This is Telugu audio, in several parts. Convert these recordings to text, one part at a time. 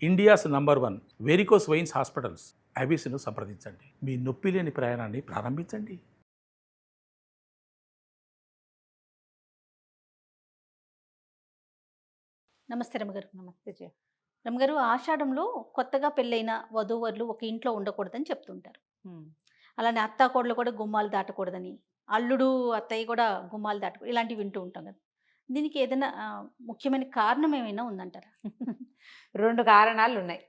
India's number 1 varicose veins hospitals ఐబీసీను సంప్రదించండి. మీ నొప్పి లేని ప్రయాణాన్ని ప్రారంభించండి. నమస్తే రమగారు. నమస్తే జయ. రమగారు, ఆషాఢంలో కొత్తగా పెళ్ళైన వధూవరులు ఒక ఇంట్లో ఉండకూడదని చెప్తుంటారు. అలానే అత్తాకోడలు కూడా గుమ్మాలు దాటకూడదని, అల్లుడు అత్తయ్య కూడా గుమ్మాలు దాటకూడదు, ఇలాంటివి వింటూ ఉంటాం కదా. దీనికి ఏదైనా ముఖ్యమైన కారణం ఏమైనా ఉందంటారా? 2 కారణాలు ఉన్నాయి.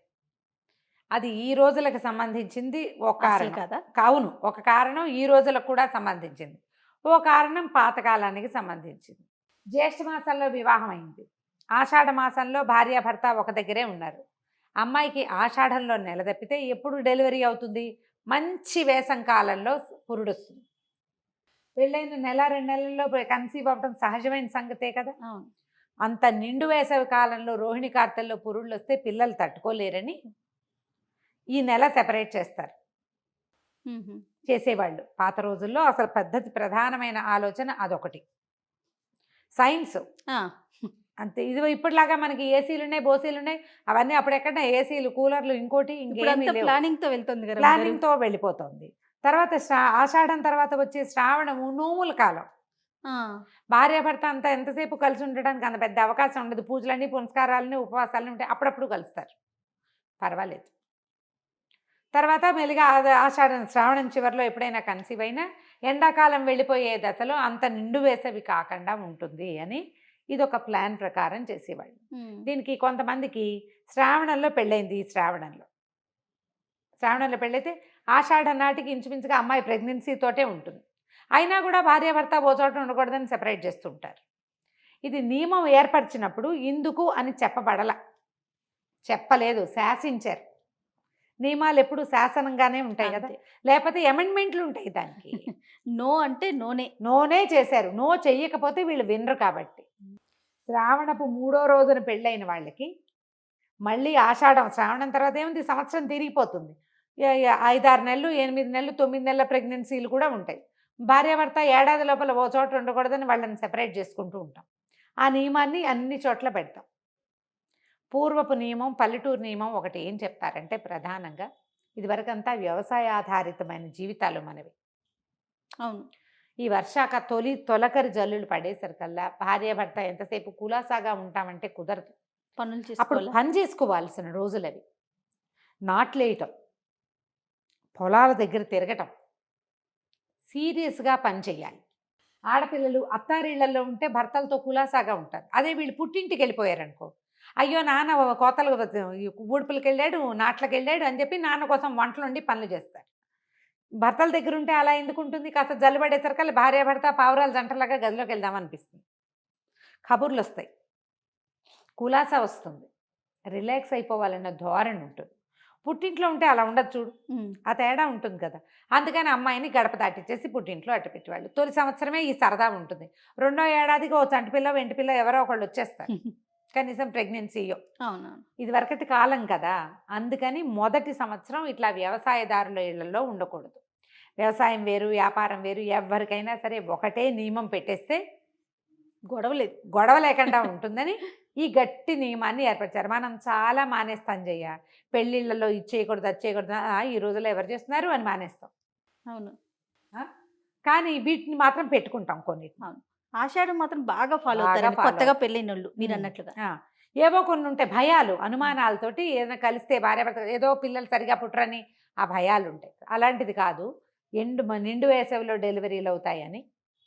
అది ఈ రోజులకు సంబంధించింది ఒక అసలు కారణం కాదా? కావును. ఒక కారణం ఈ రోజులకు కూడా సంబంధించింది, ఓ కారణం పాతకాలానికి సంబంధించింది. జ్యేష్ఠ మాసంలో వివాహం అయింది, ఆషాఢ మాసంలో భార్యాభర్త ఒక దగ్గరే ఉన్నారు. అమ్మాయికి ఆషాఢంలో నెల తప్పితే ఎప్పుడు డెలివరీ అవుతుంది? మంచి వేసం కాలంలో పురుడు వస్తుంది. పెళ్ళైన నెల 2 నెలల్లో కన్సీవ్ అవ్వడం సహజమైన సంగతే కదా. అవును. అంత నిండు వేసవి కాలంలో రోహిణి కార్తెల్లో పురుళ్ళు వస్తే పిల్లలు తట్టుకోలేరని ఈ నెల సెపరేట్ చేస్తారు చేసేవాళ్ళు. పాత రోజుల్లో అసలు పద్ధతి, ప్రధానమైన ఆలోచన అదొకటి. సైన్స్ అంతే. ఇది ఇప్పటిలాగా మనకి ఏసీలు ఉన్నాయి, బోసీలు ఉన్నాయి, అవన్నీ అప్పుడెక్కడ ఏసీలు, కూలర్లు, ఇంకోటి ఇంకేమీ లేవు. ప్లానింగ్ తో వెళ్తుంది కదా, ప్లానింగ్ తో వెళ్ళిపోతుంది. తర్వాత ఆషాఢం తర్వాత వచ్చే శ్రావణము నోముల కాలం. భార్యాభర్త అంతా ఎంతసేపు కలిసి ఉండడానికి అంత పెద్ద అవకాశం ఉండదు. పూజలన్నీ, పునస్కారాలని, ఉపవాసాలని ఉంటాయి, అప్పుడప్పుడు కలుస్తారు, పర్వాలేదు. తర్వాత మెల్లిగా ఆషాఢం, శ్రావణం చివరిలో ఎప్పుడైనా కన్సీవ్ అయినా ఎండాకాలం వెళ్ళిపోయే దశలో అంత నిండు వేసవి కాకుండా ఉంటుంది అని ఇదొక ప్లాన్ ప్రకారం చేసేవాళ్ళు. దీనికి కొంతమందికి శ్రావణంలో పెళ్ళైంది. ఈ శ్రావణంలో పెళ్ళైతే ఆషాఢం నాటికి ఇంచుమించుగా అమ్మాయి ప్రెగ్నెన్సీతోటే ఉంటుంది. అయినా కూడా భార్యాభర్త ఓ చోట ఉండకూడదని సెపరేట్ చేస్తుంటారు. ఇది నియమం ఏర్పరిచినప్పుడు ఇందుకు అని చెప్పలేదు, శాసించారు. నియమాలు ఎప్పుడు శాసనంగానే ఉంటాయి కదా, లేకపోతే అమెండ్మెంట్లు ఉంటాయి దానికి. నో అంటే నోనే చేశారు. నో చెయ్యకపోతే వీళ్ళు వినరు. కాబట్టి శ్రావణపు 3వ రోజున పెళ్ళైన వాళ్ళకి మళ్ళీ ఆషాఢం, శ్రావణం తర్వాత ఏముంది, సంవత్సరం తిరిగిపోతుంది. 5-6 నెలలు, 8 నెలలు, 9 నెలల ప్రెగ్నెన్సీలు కూడా ఉంటాయి. భార్యాభర్త ఏడాది లోపల ఓ చోట ఉండకూడదని వాళ్ళని సెపరేట్ చేసుకుంటూ ఉంటాం. ఆ నియమాన్ని అన్ని చోట్ల పెడతాం. పూర్వపు నియమం, పల్లెటూరు నియమం ఒకటి ఏం చెప్తారంటే, ప్రధానంగా ఇదివరకంతా వ్యవసాయ ఆధారితమైన జీవితాలు మనవి. అవును. ఈ వర్షాక తొలకరి జల్లులు పడేసరికల్లా భార్యాభర్త ఎంతసేపు కులాసాగా ఉంటామంటే కుదరదు. అప్పుడు పని చేసుకోవాల్సిన రోజులవి. నాట్లేయటం, పొలాల దగ్గర తిరగటం, సీరియస్గా పని చేయాలి. ఆడపిల్లలు అత్తారిళ్లలో ఉంటే భర్తలతో కులాసాగా ఉంటారు. అదే వీళ్ళు పుట్టింటికి వెళ్ళిపోయారనుకో, అయ్యో నాన్న కోతలు ఊడుపులకు వెళ్ళాడు, నాట్లకు వెళ్ళాడు అని చెప్పి నాన్న కోసం వంటలు వండి పనులు చేస్తారు. భర్తల దగ్గర ఉంటే అలా ఎందుకు ఉంటుంది? కాస్త జల్లుబడేసరికల్లా భార్యాభర్త పావురాలు జంటలాగా గదిలోకి వెళ్దామనిపిస్తుంది. కబుర్లు వస్తాయి, కులాసా వస్తుంది, రిలాక్స్ అయిపోవాలన్న ధోరణి ఉంటుంది. పుట్టింట్లో ఉంటే అలా ఉండదు చూడు, ఆ తేడా ఉంటుంది కదా. అందుకని అమ్మాయిని గడప దాటిచ్చేసి పుట్టింట్లో అట్టపెట్టేవాళ్ళు. తొలి సంవత్సరమే ఈ సరదా ఉంటుంది. 2వ ఏడాదికి ఓ చంటిపిల్ల, వెంటిపిల్ల ఎవరో ఒకళ్ళు వచ్చేస్తారు, కనీసం ప్రెగ్నెన్సీయో. ఇది వరకటి కాలం కదా. అందుకని మొదటి సంవత్సరం ఇట్లా వ్యవసాయదారుల ఇళ్లలో ఉండకూడదు. వ్యవసాయం వేరు, వ్యాపారం వేరు. ఎవరికైనా సరే ఒకటే నియమం పెట్టేస్తే గొడవ లేకుండా ఉంటుందని ఈ గట్టి నియమాన్ని ఏర్పరిచారు. మనం చాలా మానేస్తాం జయ్య. పెళ్ళిళ్ళలో ఇచ్చేయకూడదు, అది చేయకూడదు, ఈ రోజుల్లో ఎవరు చేస్తున్నారు అని మానేస్తాం. అవును. కానీ వీటిని మాత్రం పెట్టుకుంటాం కొన్ని. ఆషాఢం మాత్రం బాగా ఫాలో అవుతారు కొత్తగా పెళ్ళైన వాళ్ళు, మీరు అన్నట్లుగా. ఏవో కొన్ని ఉంటాయి భయాలు, అనుమానాలతోటి. ఏదైనా కలిస్తే భార్యాభర్త ఏదో పిల్లలు సరిగా పుట్టరని ఆ భయాలు ఉంటాయి. అలాంటిది కాదు. నిండు వేసవిలో డెలివరీలు అవుతాయని,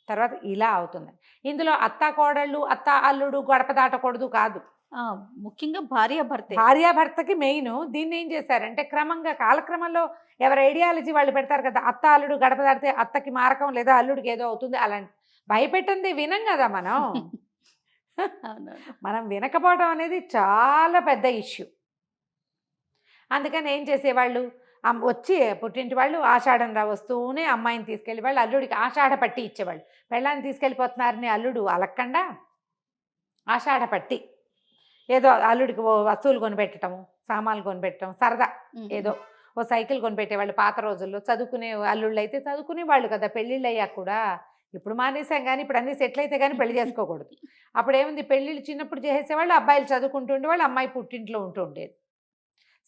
తర్వాత ఇలా అవుతుందని. ఇందులో అత్త కోడళ్ళు, అత్త అల్లుడు గడప దాటకూడదు కాదు, ముఖ్యంగా భార్యాభర్తకి మెయిన్. దీన్ని ఏం చేశారంటే క్రమంగా కాలక్రమంలో ఎవరి ఐడియాలజీ వాళ్ళు పెడతారు కదా. అత్త అల్లుడు గడప దాటితే అత్తకి మారకం లేదా అల్లుడికి ఏదో అవుతుంది, అలాంటి భయపెట్టింది వినం కదా మనం. మనం వినకపోవడం అనేది చాలా పెద్ద ఇష్యూ. అందుకని ఏం చేసేవాళ్ళు, వచ్చి పుట్టింటి వాళ్ళు ఆషాఢం వస్తూనే అమ్మాయిని తీసుకెళ్ళి వాళ్ళు అల్లుడికి ఆషాఢ పట్టి ఇచ్చేవాళ్ళు. పెళ్ళాన్ని తీసుకెళ్ళిపోతున్నారని అల్లుడు అలక్కండా ఆషాఢ పట్టి ఏదో అల్లుడికి ఓ వస్తువులు కొనిపెట్టడము, సామాన్లు కొనిపెట్టడం, సరదా ఏదో ఓ సైకిల్ కొనిపెట్టేవాళ్ళు. పాత రోజుల్లో చదువుకునే అల్లుళ్ళు అయితే చదువుకునే వాళ్ళు కదా. పెళ్ళిళ్ళు అయ్యాక కూడా, ఇప్పుడు మానేసాం కానీ ఇప్పుడు అన్నీ సెటిల్ అయితే కానీ పెళ్లి చేసుకోకూడదు. అప్పుడు ఏముంది, పెళ్ళిళ్ళు చిన్నప్పుడు చేసేవాళ్ళు, అబ్బాయిలు చదువుకుంటూ ఉండేవాళ్ళు, అమ్మాయి పుట్టింట్లో ఉంటూ ఉండేది.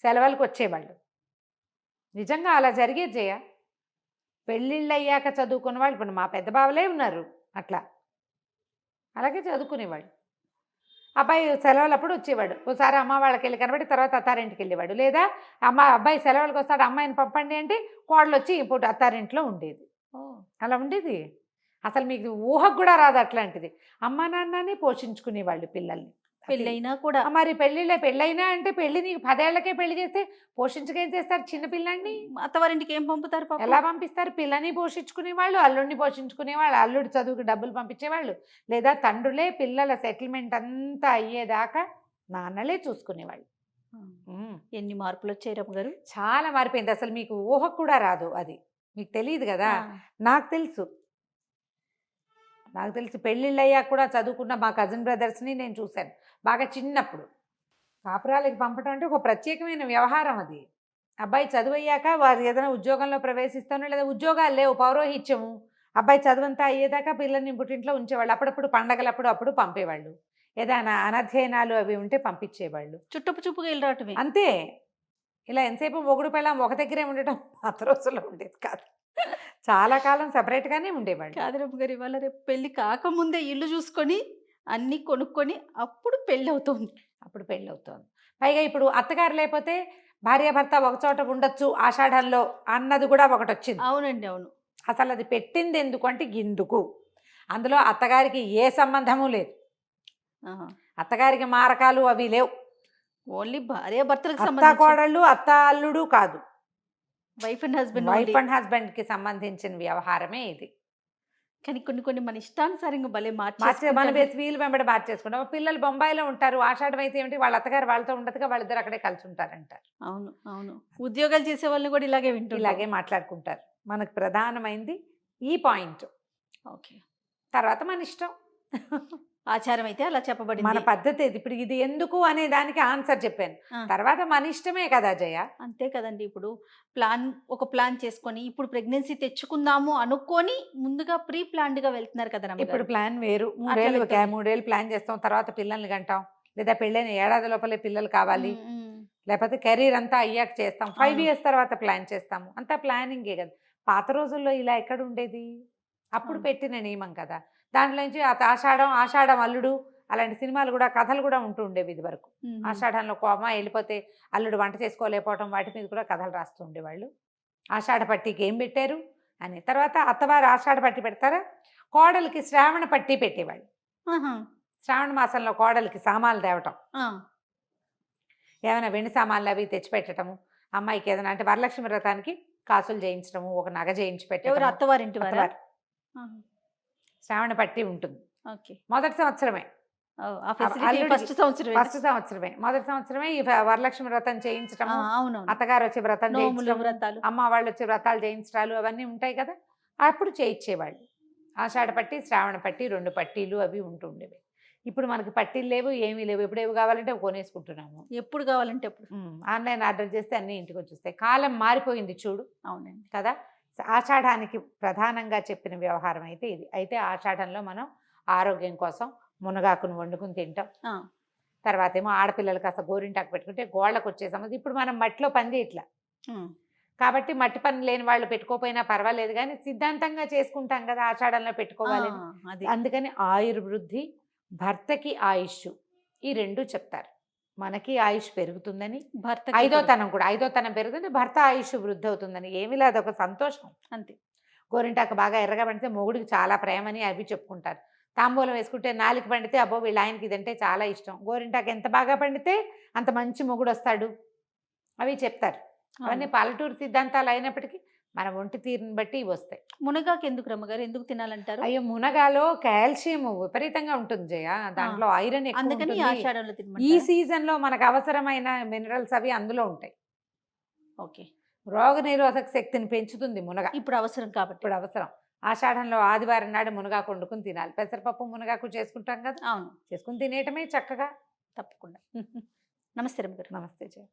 సెలవులకు వచ్చేవాళ్ళు. నిజంగా అలా జరిగేది జయ. పెళ్ళిళ్ళు అయ్యాక చదువుకున్న వాళ్ళు ఇప్పుడు మా పెద్ద బావలే ఉన్నారు అట్లా, అలాగే చదువుకునేవాళ్ళు. అబ్బాయి సెలవులప్పుడు వచ్చేవాడు. ఒకసారి అమ్మ వాళ్ళకి వెళ్ళి కనబడి తర్వాత అత్తారింటికి వెళ్ళేవాడు. లేదా అబ్బాయి సెలవులకు వస్తాడు, అమ్మాయిని పంపండి అంటే కోడలు వచ్చి ఇప్పుడు అత్తారింట్లో ఉండేది. అలా ఉండేది. అసలు మీకు ఊహకు కూడా రాదు అట్లాంటిది. అమ్మ నాన్నని పోషించుకునేవాళ్ళు పిల్లల్ని. పెళ్ళైనా కూడా మరి పెళ్ళైనా అంటే పెళ్ళి నీకు 10 ఏళ్లకే పెళ్లి చేస్తే పోషించకేం చేస్తారు చిన్నపిల్లాన్ని? అత్తవారింటికి ఏం పంపుతారు? ఎలా పంపిస్తారు? పిల్లని పోషించుకునేవాళ్ళు, అల్లుడిని పోషించుకునేవాళ్ళు, అల్లుడి చదువుకి డబ్బులు పంపించేవాళ్ళు, లేదా తండ్రులే పిల్లల సెటిల్మెంట్ అంతా అయ్యేదాకా నాన్నలే చూసుకునేవాళ్ళు. ఎన్ని మార్పులు వచ్చాయి రమ్మగారు? చాలా మారిపోయింది. అసలు మీకు ఊహకు కూడా రాదు. అది మీకు తెలియదు కదా. నాకు తెలుసు పెళ్ళిళ్ళు అయ్యాక కూడా చదువుకున్న మా కజిన్ బ్రదర్స్ని నేను చూశాను. బాగా చిన్నప్పుడు కాపురాలకి పంపడం అంటే ఒక ప్రత్యేకమైన వ్యవహారం అది. అబ్బాయి చదువు అయ్యాక వారు ఏదైనా ఉద్యోగంలో ప్రవేశిస్తానో లేదా ఉద్యోగాలు లేవు, పౌరోహిత్యము, అబ్బాయి చదువంతా అయ్యేదాకా పిల్లల్ని పుట్టింట్లో ఉంచేవాళ్ళు. అప్పుడప్పుడు పండగలప్పుడు అప్పుడు పంపేవాళ్ళు. ఏదైనా అనధ్యయనాలు అవి ఉంటే పంపించేవాళ్ళు. చుట్టపు చూపుగా వెళ్ళి రావటమే అంతే. ఇలా ఎంతసేపు మొగుడు పెళ్ళాం ఒక దగ్గరే ఉండటం పాత రోజుల్లో ఉండేది కాదు. చాలా కాలం సపరేట్గానే ఉండేవాళ్ళు. కాదురమ్మ గారు, ఇవాళ రేపు పెళ్ళి కాకముందే ఇల్లు చూసుకొని అన్నీ కొనుక్కొని అప్పుడు పెళ్ళి అవుతుంది. పైగా ఇప్పుడు అత్తగారు లేకపోతే భార్యాభర్త ఒక చోట ఉండొచ్చు ఆషాఢంలో అన్నది కూడా ఒకటి వచ్చింది. అవునండి, అవును. అసలు అది పెట్టింది ఎందుకు అంటే గిందుకు. అందులో అత్తగారికి ఏ సంబంధము లేదు. అత్తగారికి మారకాలు అవి లేవు. ఓన్లీ భార్యాభర్తలకు అత్త సంబంధించి కోడళ్ళు, అత్త అల్లుడు కాదు. వైఫ్ అండ్ హస్బెండ్కి సంబంధించిన వ్యవహారమే ఇది. కానీ కొన్ని మన ఇష్టానుసారంగా భలే మన వీలు వెంబడి మార్చేసుకుంటాం. పిల్లలు బొంబాయిలో ఉంటారు, ఆషాఢం అయితే ఏమిటి వాళ్ళ అత్తగారు వాళ్ళతో ఉండదుగా, వాళ్ళిద్దరు అక్కడే కలిసి ఉంటారంటారు. అవును, అవును. ఉద్యోగాలు చేసే వాళ్ళని కూడా ఇలాగే మాట్లాడుకుంటారు. మనకు ప్రధానమైంది ఈ పాయింట్. ఓకే, తర్వాత మన ఇష్టం. ఆచారం అయితే అలా చెప్పబడింది, మన పద్ధతి. ఇప్పుడు ఇది ఎందుకు అనే దానికి ఆన్సర్ చెప్పాను. తర్వాత మన ఇష్టమే కదా జయ. అంతే కదండి. ఇప్పుడు ఒక ప్లాన్ చేసుకొని ఇప్పుడు ప్రెగ్నెన్సీ తెచ్చుకుందాము అనుకొని ముందుగా ప్రీ ప్లాన్డ్ గా వెళ్తున్నారు కదా. ఇప్పుడు ప్లాన్ వేరు. 3 ఏళ్ళు ప్లాన్ చేస్తాం, తర్వాత పిల్లల్ని కంటాం, లేదా పెళ్ళైన ఏడాది లోపలే పిల్లలు కావాలి, లేకపోతే కెరీర్ అంతా అయ్యాక చేస్తాం, 5 years తర్వాత ప్లాన్ చేస్తాము. అంతా ప్లానింగే కదా. పాత రోజుల్లో ఇలా ఎక్కడ ఉండేది? అప్పుడు పెట్టిన నియమం కదా. దాంట్లో నుంచి ఆషాఢం అల్లుడు అలాంటి సినిమాలు కూడా, కథలు కూడా ఉంటూ ఉండేవి ఇది వరకు. ఆషాఢంలో కోమ వెళ్ళిపోతే అల్లుడు వంట చేసుకోలేకపోవటం, వాటి మీద కూడా కథలు రాస్తూ ఉండేవాళ్ళు. ఆషాఢ పట్టికి ఏం పెట్టారు అని. తర్వాత అత్తవారు ఆషాఢ పట్టి పెడతారా, కోడలికి శ్రావణ పట్టి పెట్టేవాళ్ళు. శ్రావణ మాసంలో కోడలికి సామాన్లు తేవటం, ఏమైనా వెండి సామాన్లు అవి తెచ్చిపెట్టడము, అమ్మాయికి ఏదైనా అంటే వరలక్ష్మి వ్రతానికి కాసులు చేయించడము, ఒక నగ చేయించి పెట్టడం. అత్తవారింటి శ్రావణ పట్టి ఉంటుంది. మొదటి సంవత్సరమే, ఫస్ట్ సంవత్సరమే, మొదటి సంవత్సరమే ఈ వరలక్ష్మి వ్రతం చేయించడం, అత్తగారు వచ్చి వ్రతం చేయించడం, అమ్మ వాళ్ళు వచ్చి వ్రతాలు చేయించడాలు అవన్నీ ఉంటాయి కదా. అప్పుడు చేయించేవాళ్ళు. ఆషాఢ పట్టి, శ్రావణ పట్టి, 2 పట్టీలు అవి ఉంటుండేవి. ఇప్పుడు మనకి పట్టీలు లేవు, ఏమీ లేవు. ఎప్పుడు ఏవి కావాలంటే కొనేసుకుంటున్నాము. ఎప్పుడు కావాలంటే అప్పుడు ఆన్లైన్ ఆర్డర్ చేస్తే అన్నీ ఇంటికి వచ్చేస్తాయి. కాలం మారిపోయింది చూడు. అవునండి కదా. ఆషాఢానికి ప్రధానంగా చెప్పిన వ్యవహారం అయితే ఇది. అయితే ఆషాఢంలో మనం ఆరోగ్యం కోసం మునగాకును వండుకుని తింటాం. తర్వాత ఏమో ఆడపిల్లలు కాస్త గోరింటాకు పెట్టుకుంటే గోళ్ళకు వచ్చే సమస్య. ఇప్పుడు మనం మట్టిలో పని చేయట్లా కాబట్టి మట్టి పని లేని వాళ్ళు పెట్టుకోపోయినా పర్వాలేదు, కానీ సిద్ధాంతంగా చేసుకుంటాం కదా ఆషాఢంలో పెట్టుకోవాలి. అందుకని ఆయుర్వృద్ధి, భర్తకి ఆయుష్, ఈ 2 చెప్తారు. మనకి ఆయుష్ పెరుగుతుందని, భర్త 5వ తనం కూడా, 5వ తనం పెరుగుతుంది, భర్త ఆయుష్ వృద్ధి అవుతుందని. ఏమీ లేదు, ఒక సంతోషం అంతే. గోరింటాకు బాగా ఎర్రగా పండితే మొగుడికి చాలా ప్రేమని అవి చెప్పుకుంటారు. తాంబూలం వేసుకుంటే 4 పండితే అబ్బో వీళ్ళ ఆయనకి ఇదంటే చాలా ఇష్టం. గోరింటాకు ఎంత బాగా పండితే అంత మంచి మొగుడు వస్తాడు, అవి చెప్తారు. అవన్నీ పల్లెటూరు సిద్ధాంతాలు అయినప్పటికీ మన ఒంటి తీరుని బట్టి ఇవి వస్తాయి. మునగాకు ఎందుకు రమ్మగారు, ఎందుకు తినాలంటారు? అయ్యో, మునగాలో కాల్షియం విపరీతంగా ఉంటుంది జయ, దాంట్లో ఐరన్ ఎక్కువ ఉంటుంది. ఈ సీజన్ లో మనకు అవసరమైన మినరల్స్ అవి అందులో ఉంటాయి. ఓకే, రోగ నిరోధక శక్తిని పెంచుతుంది మునగ. ఇప్పుడు అవసరం కాబట్టి. ఇప్పుడు అవసరం. ఆషాఢంలో ఆదివారం నాడు మునగాకు వండుకుని తినాలి. పెసరపప్పు మునగాకు చేసుకుంటాం కదా, అవును, చేసుకుని తినేయటమే చక్కగా. తప్పకుండా. నమస్తే రమ్మగారు. నమస్తే జయ.